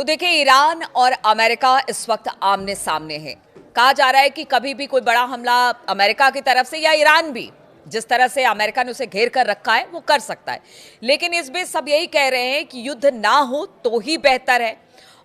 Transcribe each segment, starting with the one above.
तो देखिए, ईरान और अमेरिका इस वक्त आमने सामने हैं। कहा जा रहा है कि कभी भी कोई बड़ा हमला अमेरिका की तरफ से या ईरान भी, जिस तरह से अमेरिका ने उसे घेर कर रखा है, वो कर सकता है। लेकिन इस बीच सब यही कह रहे हैं कि युद्ध ना हो तो ही बेहतर है।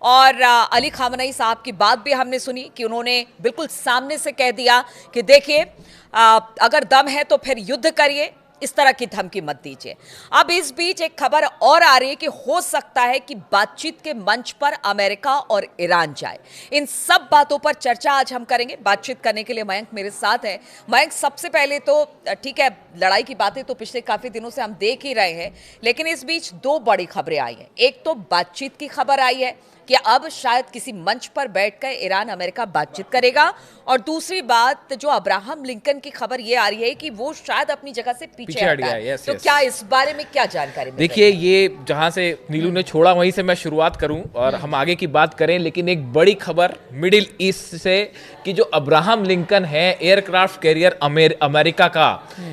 और अली खामनेई साहब की बात भी हमने सुनी कि उन्होंने बिल्कुल सामने से कह दिया कि देखिए, अगर दम है तो फिर युद्ध करिए, इस तरह की धमकी मत दीजिए। अब इस बीच एक खबर और आ रही है कि हो सकता है कि बातचीत के मंच पर अमेरिका और ईरान जाए। इन सब बातों पर चर्चा आज हम करेंगे। बातचीत करने के लिए मयंक मेरे साथ है। मयंक, सबसे पहले तो ठीक है, लड़ाई की बातें तो पिछले काफी दिनों से हम देख ही रहे हैं, लेकिन इस बीच दो बड़ी खबरें आई हैं। एक तो बातचीत की खबर आई है कि अब शायद किसी मंच पर बैठकर ईरान अमेरिका बातचीत करेगा, और दूसरी बात जो अब्राहम लिंकन की खबर ये आ रही है कि वो शायद अपनी जगह से पीछे हट गया है। तो क्या इस बारे में क्या जानकारी मिल रही है? देखिए, ये जहां से नीलू ने छोड़ा वहीं से मैं शुरुआत करूं और हम आगे की बात करें। लेकिन एक बड़ी खबर मिडिल ईस्ट से कि जो अब्राहम लिंकन है, एयरक्राफ्ट कैरियर अमेरिका का,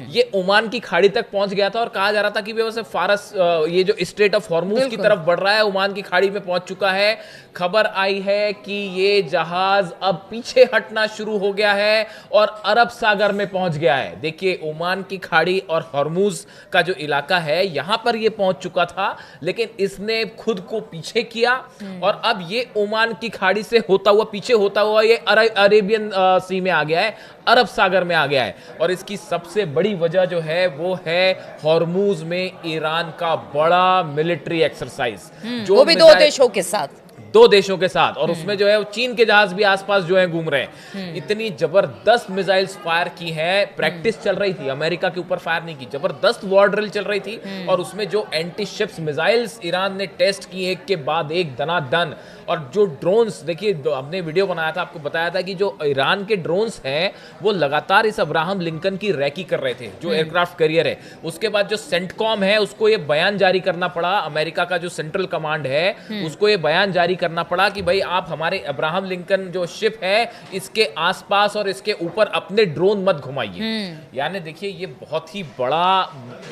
ये ओमान की खाड़ी तक पहुंच गया था और कहा जा रहा था कि वैसे फारस, ये जो स्ट्रेट ऑफ हॉर्मूज की तरफ बढ़ रहा है, ओमान की खाड़ी में पहुंच चुका है। खबर आई है कि ये जहाज अब पीछे हटना शुरू हो गया है और अरब सागर में पहुंच गया है। देखिए, ओमान की खाड़ी और हॉर्मूज का जो इलाका है, यहां पर ये पहुंच चुका था, लेकिन इसने खुद को पीछे किया और अब ये ओमान की खाड़ी से होता हुआ, पीछे होता हुआ ये अरेबियन सी में आ गया है, अरब सागर में आ गया है। और इसकी सबसे बड़ी वजह जो है वो है हॉर्मूज में ईरान का बड़ा मिलिट्री एक्सरसाइज, जो वो भी दो देशों के साथ, दो देशों के साथ। और उसमें जो है वो चीन के जहाज भी आसपास जो है घूम रहे हैं। इतनी जबरदस्त मिसाइल्स फायर की है, प्रैक्टिस चल रही थी, अमेरिका के ऊपर फायर नहीं की, जबरदस्त वॉर ड्रिल चल रही थी। और उसमें जो एंटी शिप्स मिसाइल्स ईरान ने टेस्ट की, एक के बाद एक दनादन। और जो ड्रोन्स, देखिए हमने वीडियो बनाया था, आपको बताया था कि जो ईरान के ड्रोन्स हैं वो लगातार इस अब्राहम लिंकन की रैकी कर रहे थे, जो एयरक्राफ्ट कैरियर है। उसके बाद जो सेंटकॉम है, उसको ये बयान जारी करना पड़ा, अमेरिका का जो सेंट्रल कमांड है उसको ये बयान जारी करना पड़ा कि भाई आप हमारे अब्राहम लिंकन जो शिप है, इसके आसपास और इसके ऊपर अपने ड्रोन मत घुमाइए। यानी देखिए, ये बहुत ही बड़ा,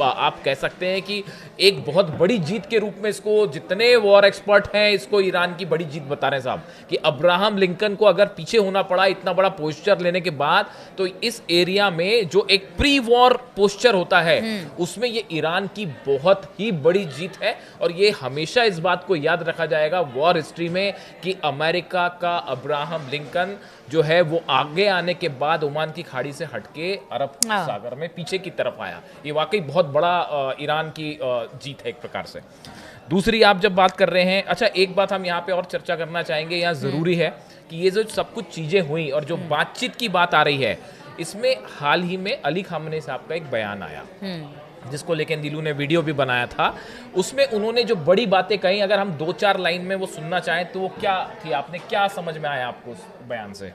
आप कह सकते हैं कि एक बहुत बड़ी जीत के रूप में इसको, जितने वॉर एक्सपर्ट हैं, इसको ईरान की बड़ी जीत बता रहे हैं साहब, कि अब्राहम लिंकन को अगर पीछे होना पड़ा इतना बड़ा पोस्चर लेने के बाद, तो इस एरिया में जो एक प्री वॉर पोस्चर होता है उसमें ये ईरान की बहुत ही बड़ी जीत है। और ये हमेशा इस बात को याद रखा जाएगा वॉर हिस्ट्री में कि अमेरिका का अब्राहम लिंकन जो है वो आगे आने के बाद ओमान की खाड़ी से हटके अरब सागर में पीछे की तरफ आया। ये वाकई बहुत बड़ा ईरान की जीत है एक प्रकार से। दूसरी, आप जब बात कर रहे हैं, अच्छा एक बात हम यहाँ पे और चर्चा करना चाहेंगे, यहाँ जरूरी है कि ये जो सब कुछ चीजें हुई और जो बातचीत की बात आ रही है, इसमें हाल ही में अली खामनेई साहब का एक बयान आया जिसको लेकर नीलू ने वीडियो भी बनाया था। उसमें उन्होंने जो बड़ी बातें कही, अगर हम दो चार लाइन में वो सुनना चाहें तो वो क्या थी, आपने क्या समझ में आया आपको उस बयान से?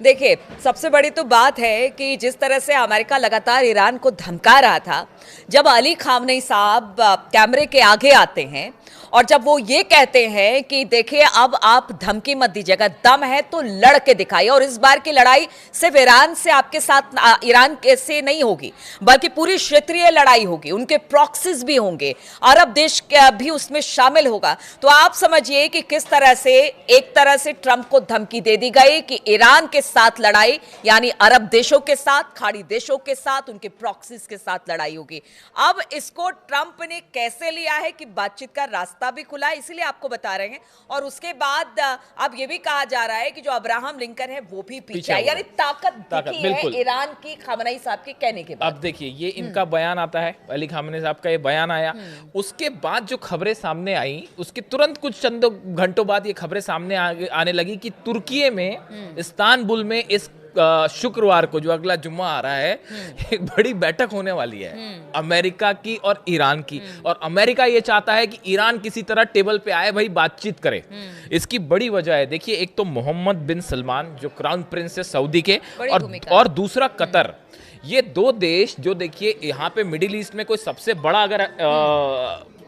देखिए, सबसे बड़ी तो बात है कि जिस तरह से अमेरिका लगातार ईरान को धमका रहा था, जब अली खामनेई साहब कैमरे के आगे आते हैं और जब वो ये कहते हैं कि देखिए, अब आप धमकी मत दीजिएगा, दम है तो लड़ के दिखाइए। और इस बार की लड़ाई सिर्फ ईरान से आपके साथ, ईरान से नहीं होगी, बल्कि पूरी क्षेत्रीय लड़ाई होगी, उनके प्रॉक्सीज भी होंगे, अरब देश भी उसमें शामिल होगा। तो आप समझिए कि किस तरह से एक तरह से ट्रंप को धमकी दे दी गई कि ईरान के साथ लड़ाई, यानी अरब देशों के साथ, खाड़ी देशों के साथ, उनके प्रॉक्सीज के साथ लड़ाई होगी। अब इसको ट्रंप ने कैसे लिया है कि बातचीत का रास्ता भी खुला है, इसलिए आपको बता रहे हैं। और उसके बाद अब यह भी कहा जा रहा है कि जो अब्राहम लिंकन है वो भी पीछे है, यानी ताकत दिखी है ईरान की खामनेई साहब के कहने के बाद। अब देखिए, ये इनका बयान आता है, अली खामनेई साहब का ये बयान आया, उसके बाद जो खबरें सामने आई, उसके तुरंत कुछ चंद घंटों बाद ये खबरें सामने आने लगी कि तुर्की में, इस्तांबुल में इस शुक्रवार को, जो अगला जुम्मा आ रहा है, एक बड़ी बैठक होने वाली है अमेरिका की और ईरान की। और अमेरिका ये चाहता है कि ईरान किसी तरह टेबल पे आए, भाई बातचीत करे। इसकी बड़ी वजह है, देखिए, एक तो मोहम्मद बिन सलमान जो क्राउन प्रिंस है सऊदी के, और दूसरा कतर। ये दो देश जो, देखिए, यहाँ पे मिडिल ईस्ट में कोई सबसे बड़ा अगर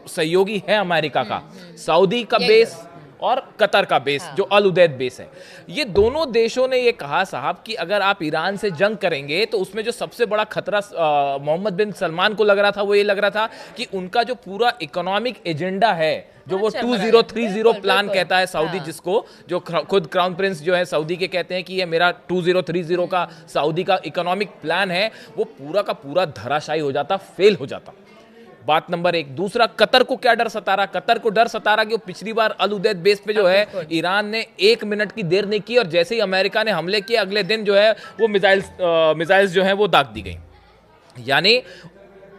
सहयोगी है अमेरिका का, सऊदी का बेस और कतर का बेस जो अल उदैद बेस है। ये दोनों देशों ने ये कहा साहब कि अगर आप ईरान से जंग करेंगे तो उसमें जो सबसे बड़ा खतरा मोहम्मद बिन सलमान को लग रहा था वो ये लग रहा था कि उनका जो पूरा इकोनॉमिक एजेंडा है, जो वो 2030 प्लान कहता है सऊदी, जिसको जो खुद क्राउन प्रिंस जो है सऊदी के कहते हैं कि ये मेरा 2030 का सऊदी का इकोनॉमिक प्लान है, वो पूरा का पूरा धराशायी हो जाता, फेल हो जाता। बात नंबर एक। दूसरा, कतर को क्या डर सता रहा? कतर को डर सता रहा कि वो पिछली बार अल उदैद बेस पे जो है ईरान ने 1 मिनट की देर नहीं की और जैसे ही अमेरिका ने हमले किए अगले दिन जो है वो मिसाइल्स जो है वो दाग दी गई। यानी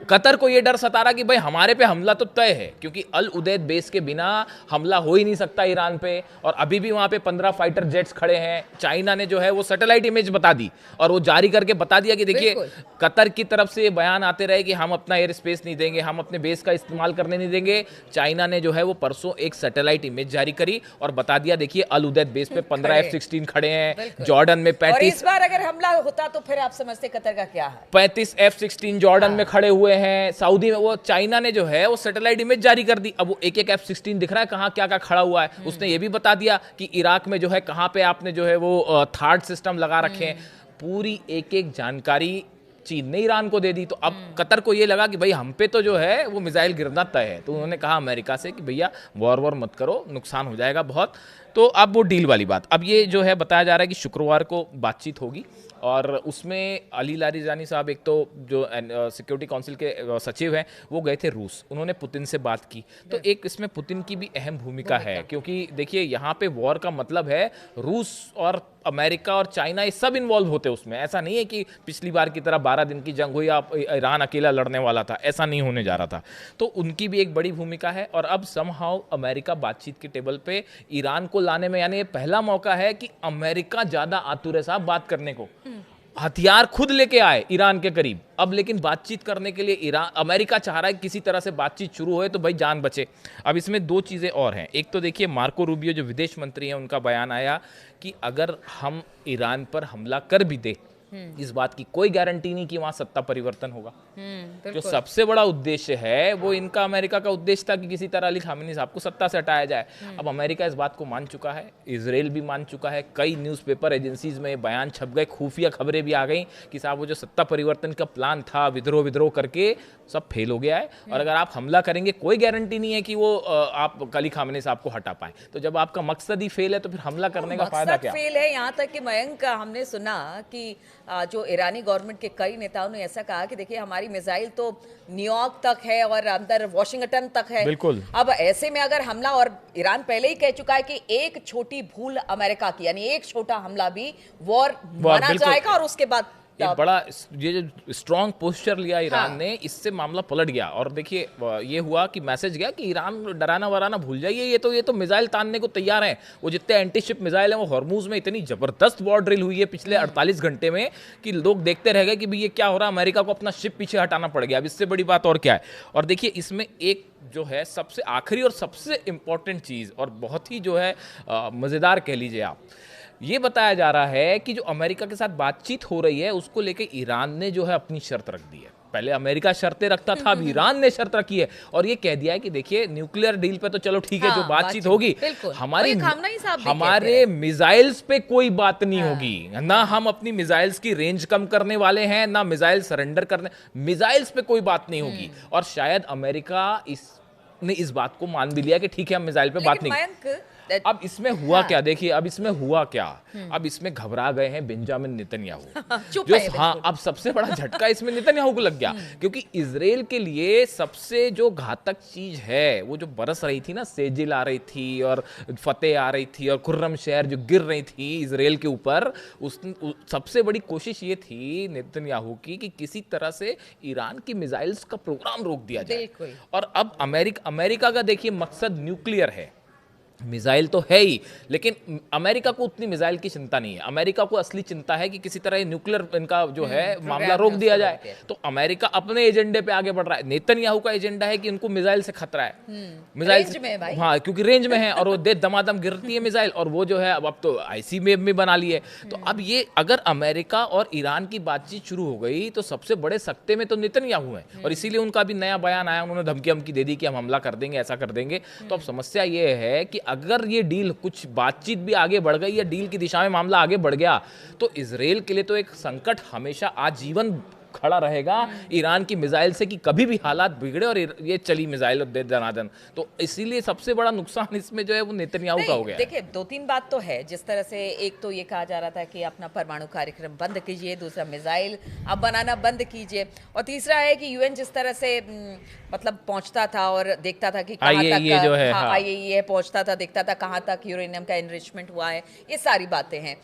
कतर को यह डर सता रहा कि भाई हमारे पे हमला तो तय है, क्योंकि अल उदैद बेस के बिना हमला हो ही नहीं सकता ईरान पे, और अभी भी वहां पे 15 फाइटर जेट्स खड़े हैं। चाइना ने जो है वो सैटेलाइट इमेज बता दी और वो जारी करके बता दिया कि देखिए कतर की तरफ से ये बयान आते रहे कि हम अपना एयर स्पेस नहीं देंगे, हम अपने बेस का इस्तेमाल करने नहीं देंगे। चाइना ने जो है वो परसों एक सैटेलाइट इमेज जारी करी और बता दिया देखिए अल उदैद बेस पे 15 F-16 खड़े हैं, जॉर्डन में 35। और इस बार अगर हमला होता तो फिर आप समझते कतर का क्या है? 35 F-16 जॉर्डन में खड़े हुए हैं। सऊदी में वो चाइना ने जो है वो सैटेलाइट इमेज जारी कर दी। अब वो एक एक F-16 दिख रहा है कहाँ क्या क्या खड़ा हुआ है। उसने ये भी बता दिया कि इराक में जो है कहाँ पे आपने जो है वो थार्ड सिस्टम लगा रखे हैं। पूरी एक एक जानकारी चीन ने ईरान को दे दी। तो अब कतर को ये लगा कि भाई हम पे तो जो है वो मिसाइल गिरना तय है। तो उन्होंने कहा अमेरिका से कि भैया वॉर मत करो, नुकसान हो जाएगा बहुत। तो अब वो डील वाली बात, अब ये जो है बताया जा रहा है कि शुक्रवार को बातचीत होगी और उसमें अली लारिजानी साहब, एक तो जो सिक्योरिटी काउंसिल के सचिव हैं, वो गए थे रूस, उन्होंने पुतिन से बात की। तो एक इसमें पुतिन की भी अहम भूमिका है, क्योंकि देखिए यहाँ पे वॉर का मतलब है रूस और अमेरिका और चाइना ये सब इन्वॉल्व होते हैं उसमें। ऐसा नहीं है कि पिछली बार की तरह 12 दिन की जंग हुई, आप ईरान अकेला लड़ने वाला था, ऐसा नहीं होने जा रहा था। तो उनकी भी एक बड़ी भूमिका है। और अब समहाउ अमेरिका बातचीत के टेबल पे ईरान को लाने में, यानी ये पहला मौका है कि अमेरिका ज्यादा आतुर है साहब बात करने को, हथियार खुद लेके आए ईरान के करीब। अब लेकिन बातचीत करने के लिए अमेरिका चाह रहा है किसी तरह से बातचीत शुरू होए तो भाई जान बचे। अब इसमें दो चीज़ें और हैं। एक तो देखिए मार्को रूबियो जो विदेश मंत्री हैं, उनका बयान आया कि अगर हम ईरान पर हमला कर भी दे, इस बात की कोई गारंटी नहीं कि वहां सत्ता परिवर्तन होगा। जो सबसे बड़ा उद्देश्य है वो इनका, अमेरिका का उद्देश्य था कि किसी तरह अली खामेनी साहब को सत्ता से हटाया जाए। अब अमेरिका इस बात को मान चुका है, इजराइल भी मान चुका है, कई न्यूज़पेपर एजेंसीज में बयान छप गए, खुफिया खबरें भी आ गई कि साहब वो जो सत्ता परिवर्तन का प्लान था विद्रोह करके सब फेल हो गया है। और अगर आप हमला करेंगे कोई गारंटी नहीं है कि वो आप अली खामेनी साहब को हटा पाए। तो जब आपका मकसद ही फेल है तो फिर हमला करने का फायदा क्या? फेल है। यहाँ तक कि मयंक, हमने सुना कि जो ईरानी गवर्नमेंट के कई नेताओं ने ऐसा कहा कि देखिए हमारी मिसाइल तो न्यूयॉर्क तक है और अंदर वॉशिंगटन तक है। बिल्कुल। अब ऐसे में अगर हमला, और ईरान पहले ही कह चुका है कि एक छोटी भूल अमेरिका की, यानी एक छोटा हमला भी वॉर माना जाएगा और उसके बाद ये बड़ा, ये जो स्ट्रॉन्ग पोस्चर लिया ईरान ने, इससे मामला पलट गया। और देखिए ये हुआ कि मैसेज गया कि ईरान डराना वराना भूल जाइए, ये तो मिसाइल तानने को तैयार हैं। वो जितने एंटी शिप मिसाइल हैं वो हॉर्मूज में इतनी जबरदस्त वॉर ड्रिल हुई है पिछले 48 घंटे में कि लोग देखते रह गए कि भाई ये क्या हो रहा है, अमेरिका को अपना शिप पीछे हटाना पड़ गया। अब इससे बड़ी बात और क्या है? और देखिए इसमें एक जो है सबसे आखिरी और सबसे इंपॉर्टेंट चीज़, और बहुत ही जो है मज़ेदार कह लीजिए आप, ये बताया जा रहा है कि जो अमेरिका के साथ बातचीत हो रही है उसको लेके ईरान ने जो है अपनी शर्त रख दी है। पहले अमेरिका शर्तें रखता था, अब ईरान ने शर्त रखी है और ये कह दिया है कि देखिए न्यूक्लियर डील पे तो चलो ठीक है, जो बातचीत होगी, हमारे मिसाइल्स पे कोई बात नहीं होगी। ना हम अपनी मिसाइल्स की रेंज कम करने वाले हैं, ना मिसाइल सरेंडर करने, मिसाइल्स पे कोई बात नहीं होगी। और शायद अमेरिका ने इस बात को मान भी लिया कि ठीक है हम मिसाइल पे बात नहीं। अब इसमें हुआ क्या? देखिए अब इसमें हुआ क्या, अब इसमें घबरा गए हैं बेंजामिन नेतन्याहू। जो अब सबसे बड़ा झटका इसमें नेतन्याहू को लग गया, क्योंकि इजराइल के लिए सबसे जो घातक चीज है वो जो बरस रही थी ना, सेजिल आ रही थी और फतेह आ रही थी और खुर्रम शहर जो गिर रही थी इजराइल के ऊपर, सबसे बड़ी कोशिश ये थी नेतन्याहू की कि किसी तरह से ईरान की मिसाइल्स का प्रोग्राम रोक दिया जाए। और अब अमेरिका का देखिए मकसद न्यूक्लियर है, मिसाइल तो है ही, लेकिन अमेरिका को उतनी मिसाइल की चिंता नहीं है। अमेरिका को असली चिंता है कि किसी तरह न्यूक्लियर इनका जो है मामला रोक दिया जाए। तो अमेरिका अपने एजेंडे पे आगे बढ़ रहा है। नेतन्याहू का एजेंडा है कि उनको मिसाइल से खतरा है, मिसाइल हाँ क्योंकि रेंज में है और वो दमादम गिरती है मिसाइल, और वो जो है अब तो ICBM में बना ली है। तो अब ये अगर अमेरिका और ईरान की बातचीत शुरू हो गई तो सबसे बड़े सख्ते में तो नेतन्याहू है, और इसीलिए उनका भी नया बयान आया, उन्होंने धमकी दे दी कि हम हमला कर देंगे, ऐसा कर देंगे। तो अब समस्या ये है कि अगर ये डील कुछ बातचीत भी आगे बढ़ गई या डील की दिशा में मामला आगे बढ़ गया तो इजराइल के लिए तो एक संकट हमेशा आजीवन खड़ा रहेगा ईरान की मिसाइल से, कि कभी भी हालात बिगड़े और ये चली मिसाइल दे दनादन। तो इसीलिए सबसे बड़ा नुकसान इसमें जो है वो नेतन्याहू का हो गया। देखिए, दो तीन बात तो है। जिस तरह से एक तो ये कहा जा रहा था कि अपना परमाणु कार्यक्रम बंद कीजिए, दूसरा मिसाइल अब बनाना बंद कीजिए, और तीसरा है कि यूएन जिस तरह से मतलब पहुंचता था और देखता था कि कहाँ तक जो है, IAEA पहुंचता था, देखता था कहाँ तक यूरेनियम का एनरिचमेंट हुआ है, ये सारी बातें हैं।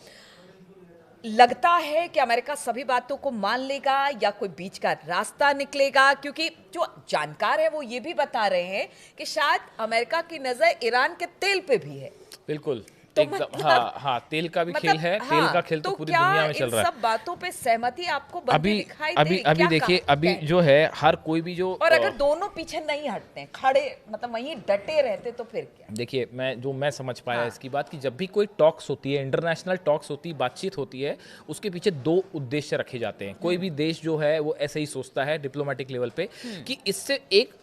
लगता है कि अमेरिका सभी बातों को मान लेगा या कोई बीच का रास्ता निकलेगा, क्योंकि जो जानकार है वो ये भी बता रहे हैं कि शायद अमेरिका की नजर ईरान के तेल पे भी है। बिल्कुल, तो एकदम। मतलब, हाँ, तेल का भी खेल है। तेल का खेल तो पूरी दुनिया में चल रहा है। सब बातों पे सहमति आपको बनती दिखाई अभी देखिए, अभी जो है हर कोई भी जो, और अगर दोनों पीछे नहीं हटते हैं, खड़े मतलब वहीं डटे रहते, तो फिर क्या? देखिए, मैं समझ पाया इसकी बात कि जब भी कोई टॉक्स होती है, इंटरनेशनल टॉक्स होती है, बातचीत होती है, उसके पीछे दो उद्देश्य रखे जाते हैं। कोई भी देश जो है वो ऐसे ही सोचता है डिप्लोमेटिक लेवल पे कि इससे एक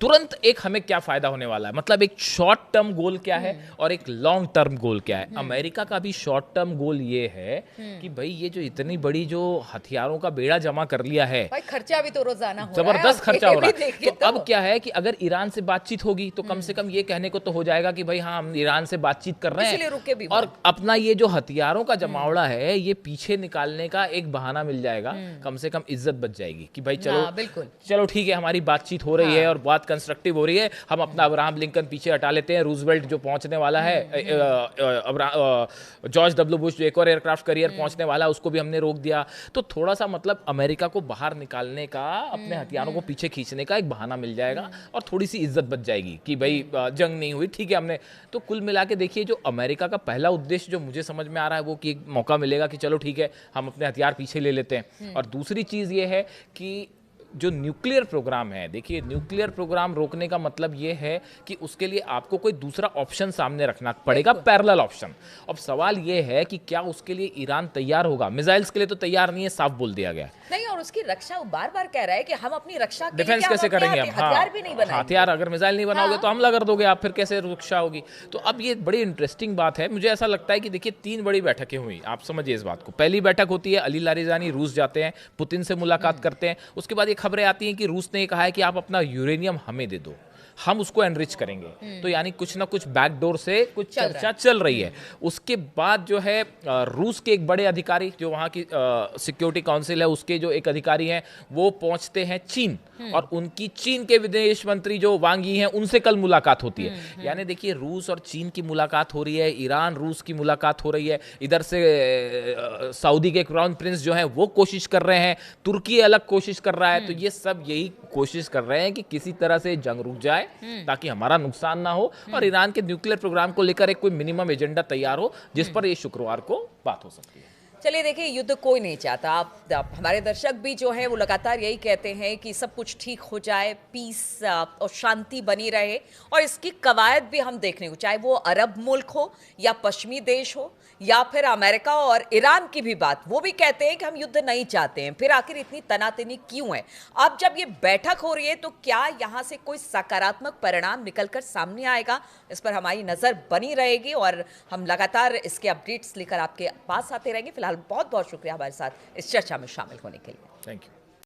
तुरंत एक हमें क्या फायदा होने वाला है, मतलब एक शॉर्ट टर्म गोल क्या है और एक लॉन्ग टर्म गोल क्या है। अमेरिका का भी शॉर्ट टर्म गोल ये है कि भाई ये जो इतनी बड़ी जो हथियारों का बेड़ा जमा कर लिया है, भाई खर्चा भी तो रोजाना हो जबरदस्त खर्चा हो रहा है। तो तो अब क्या है कि अगर ईरान से बातचीत होगी तो कम से कम ये कहने को तो हो जाएगा कि भाई हाँ, हम ईरान से बातचीत कर रहे हैं, रुके भी और अपना ये जो हथियारों का जमावड़ा है ये पीछे निकालने का एक बहाना मिल जाएगा। कम से कम इज्जत बच जाएगी कि भाई चलो ठीक है, हमारी बातचीत हो रही है और बात कंस्ट्रक्टिव हो रही है, हम अपना अब्राहम लिंकन पीछे हटा लेते हैं, रूजवेल्ट जो पहुंचने वाला है, जॉर्ज डब्ल्यू बुश जो एक और एयरक्राफ्ट कैरियर पहुंचने वाला है, उसको भी हमने रोक दिया। तो थोड़ा सा मतलब अमेरिका को बाहर निकालने का, अपने हथियारों को पीछे खींचने का एक बहाना मिल जाएगा और थोड़ी सी इज्जत बच जाएगी कि भाई जंग नहीं हुई, ठीक है हमने। तो कुल मिला के देखिए, जो अमेरिका का पहला उद्देश्य जो मुझे समझ में आ रहा है वो कि एक मौका मिलेगा कि चलो ठीक है, हम अपने हथियार पीछे ले लेते हैं। और दूसरी चीज ये है कि जो न्यूक्लियर प्रोग्राम है, देखिए न्यूक्लियर प्रोग्राम रोकने का मतलब ये है कि उसके लिए आपको कोई दूसरा ऑप्शन सामने रखना पड़ेगा, पैरेलल ऑप्शन। अब सवाल ये है कि क्या उसके लिए ईरान तैयार होगा? मिसाइल्स के लिए तो तैयार नहीं है, साफ बोल दिया गया नहीं, और उसकी रक्षा वो बार बार कह रहा है कि हम अपनी रक्षा के डिफेंस कैसे करेंगे हम? हथियार भी नहीं बनाएंगे। हथियार अगर मिसाइल नहीं बनाओगे तो हमला कर दोगे आप, फिर कैसे रक्षा होगी? तो अब ये बड़ी इंटरेस्टिंग बात है। मुझे ऐसा लगता है कि देखिए 3 बड़ी बैठकें हुई, आप समझिए इस बात को। पहली बैठक होती है, अली लारिजानी रूस जाते हैं, पुतिन से मुलाकात करते हैं। उसके बाद ये खबरें आती हैं कि रूस ने कहा है कि आप अपना यूरेनियम हमें दे दो, हम उसको एनरिच करेंगे। तो यानी कुछ ना कुछ बैकडोर से कुछ चर्चा चल रही है। उसके बाद जो है रूस के एक बड़े अधिकारी, जो वहाँ की सिक्योरिटी काउंसिल है उसके जो एक अधिकारी हैं, वो पहुंचते हैं चीन, और उनकी चीन के विदेश मंत्री जो वांग यी हैं उनसे कल मुलाकात होती है। यानी देखिए, रूस और चीन की मुलाकात हो रही है, ईरान रूस की मुलाकात हो रही है, इधर से सऊदी के क्राउन प्रिंस जो है वो कोशिश कर रहे हैं, तुर्की अलग कोशिश कर रहा है। तो ये सब यही कोशिश कर रहे हैं कि किसी तरह से जंग रुक जाए ताकि हमारा नुकसान ना हो और ईरान के न्यूक्लियर प्रोग्राम को लेकर एक कोई मिनिमम एजेंडा तैयार हो, जिस पर ये शुक्रवार को बात हो सकती है। चलिए देखिए, युद्ध कोई नहीं चाहता। आप हमारे दर्शक भी जो है वो लगातार यही कहते हैं कि सब कुछ ठीक हो जाए, पीस और शांति बनी रहे, और इसकी कवायद भी हम देखने को, चाहे वो अरब मुल्क हो या पश्चिमी देश हो या फिर अमेरिका और ईरान की भी बात, वो भी कहते हैं कि हम युद्ध नहीं चाहते हैं। फिर आखिर इतनी तनातनी क्यों है? अब जब ये बैठक हो रही है तो क्या यहाँ से कोई सकारात्मक परिणाम निकलकर सामने आएगा? इस पर हमारी नज़र बनी रहेगी और हम लगातार इसके अपडेट्स लेकर आपके पास आते रहेंगे। फिलहाल बहुत बहुत शुक्रिया हमारे साथ इस चर्चा में शामिल होने के लिए। Thank you.